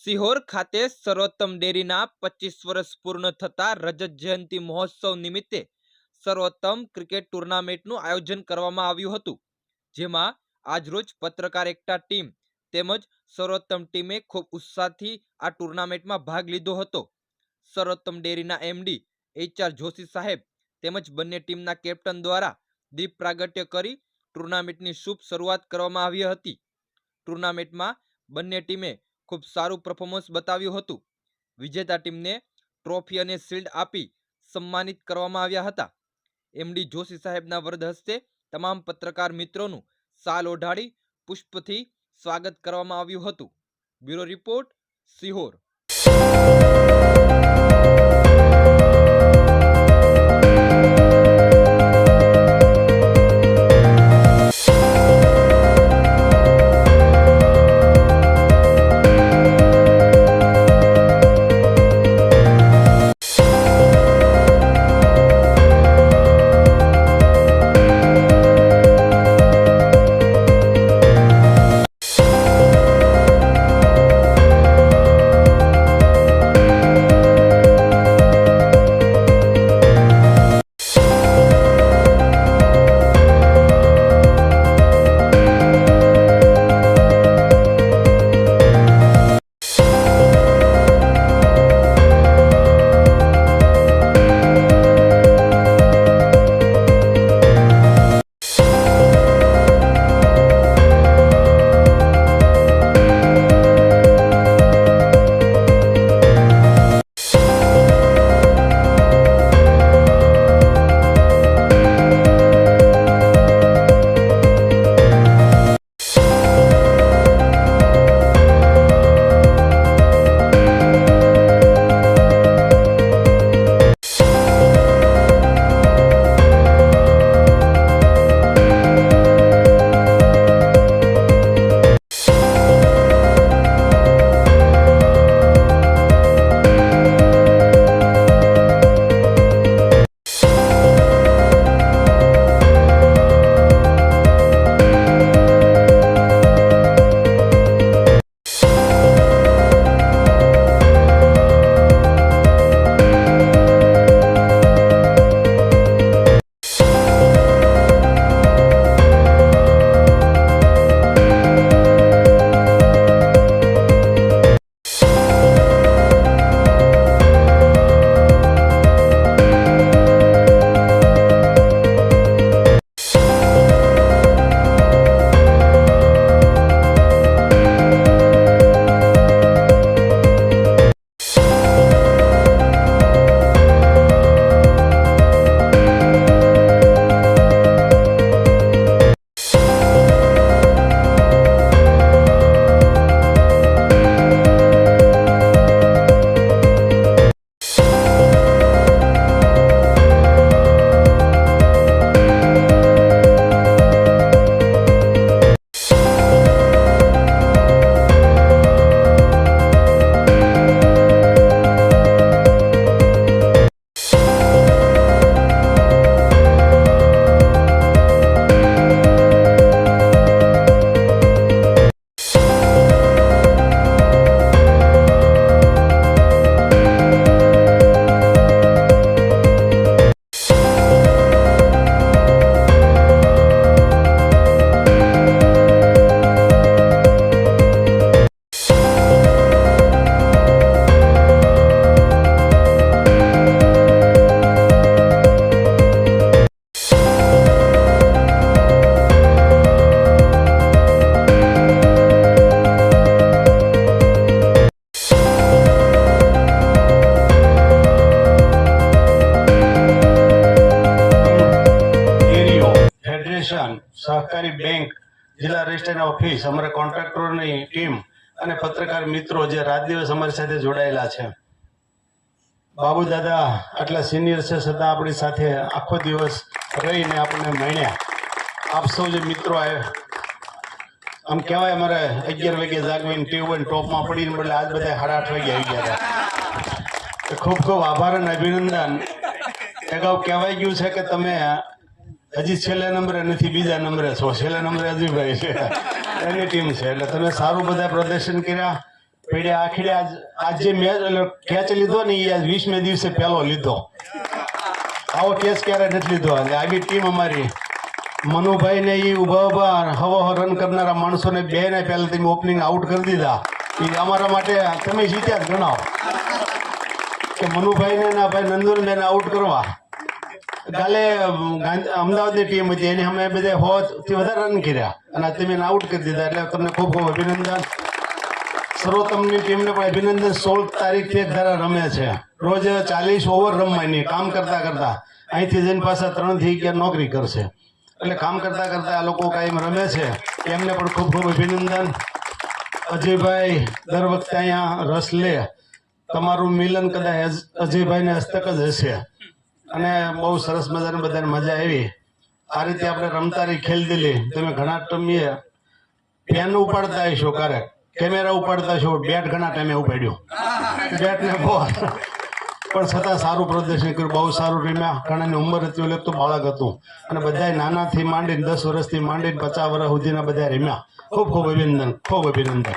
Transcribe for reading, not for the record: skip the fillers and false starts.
સિહોર ખાતે સર્વોત્તમ ડેરીના 25 વર્ષ પૂર્ણ થતા રજત જયંતિ મહોત્સવ નિમિત્તે સર્વોત્તમ ક્રિકેટ ટુર્નામેન્ટનું આયોજન કરવામાં આવ્યું હતું, જેમાં આજરોજ પત્રકાર એકતા ટીમ તેમજ સર્વોત્તમ ટીમે ખૂબ ઉત્સાહથી આ ટુર્નામેન્ટમાં ભાગ લીધો હતો. સર્વોત્તમ ડેરીના એમડી HR જોશી સાહેબ તેમજ બંને ટીમના કેપ્ટન દ્વારા દીપ પ્રાગટ્ય કરી ટુર્નામેન્ટની શુભ શરૂઆત કરવામાં આવી હતી. ટુર્નામેન્ટમાં બંને ટીમે ખૂબ સારું પરફોર્મન્સ બતાવ્યું હતું. વિજેતા ટીમને ટ્રોફી અને શિલ્ડ આપી સન્માનિત કરવામાં આવ્યા હતા. MD જોશી સાહેબના વરદ હસ્તે તમામ પત્રકાર મિત્રોનું શાલ ઓઢાડી પુષ્પથી સ્વાગત કરવામાં આવ્યું હતું. Bureau report, Sihor. सहकारी बैंक जिला रजिस्ट्रार ऑफिस अमरा कॉन्ट्राक्टरोनी टीम અને પત્રકાર મિત્રો જે રાત દિવસ અમારી સાથે જોડાયેલા છે. બાબુ દાદા આટલા સિનિયર છે છતાં આપણી સાથે આખો દિવસ રહીને આપણને મળ્યા. આપ સૌ જે મિત્રો આવ્યા, આમ કહેવાય અમારે 11 વાગે જાગવીને ટીવી ટોપમાં પડીને બદલે આજ બધા 8:30 વાગે આવી ગયા હતા. ખૂબ ખૂબ આભાર અને અભિનંદન. અગાઉ કહેવાય ગયું છે કે તમે હજી છેલ્લા નંબરે નથી, બીજા નંબરે છો. છેલ્લા નંબરે અજયભાઈ છે, એની ટીમ છે. એટલે તમે સારું બધા પ્રદર્શન કર્યા. પેડે આખીડે આજ જે મેચ કેચ લીધો ને એ આજ 20મે દિવસે પહેલો લીધો. આવો કેચ ક્યારે નથી લીધો. એટલે આવી ટીમ અમારી મનુભાઈ ને એ ઉભા હવા રન કરનારા માણસોને બે ને પહેલા તમે ઓપનિંગ આઉટ કરી દીધા. એ અમારા માટે તમે જીત્યા જ ગણાવો કે મનુભાઈ ને ના ભાઈ નંદુરબેન આઉટ કરવા. કાલે અમદાવાદની ટીમ હતી એને અમે બધા 100 થી વધારે રન કર્યા અને તમે આઉટ કરી દીધા. એટલે તમને ખૂબ ખૂબ અભિનંદન. સર્વોત્તમની ટીમને પણ અભિનંદન. 16 તારીખથી એક ધારા રમે છે. રોજ 40 ઓવર રમવાની કામ કરતા કરતા અહીંથી જઈને પાછા 3 થી 11 નોકરી કરશે. એટલે કામ કરતા કરતા આ લોકો કાયમ રમે છે. એમને પણ ખૂબ ખૂબ અભિનંદન. અજયભાઈ દર વખતે અહીંયા રસ લે. તમારું મિલન કદાચ અજયભાઈને હસ્તક જ હશે અને બહુ સરસ મજાની બધાને મજા આવી. આ રીતે આપણે રમતારી ખેલ દિલી. તમે ઘણા ટાઈમે પેન ઉપાડતા હશો, ક્યારેક કેમેરા ઉપાડતા છો, બેટ ઘણા ટાઈમે ઉપાડ્યો, બેટ ને બોલ, પણ છતાં સારું પ્રદર્શન કર્યું. બહુ સારું રમ્યા. ઘણાની ઉંમર હતી એટલે તો બાળક હતું અને બધા નાનાથી માંડીને 10 વર્ષથી માંડીને 50 વર્ષ સુધીના બધા રમ્યા. ખૂબ ખૂબ અભિનંદન, ખૂબ અભિનંદન.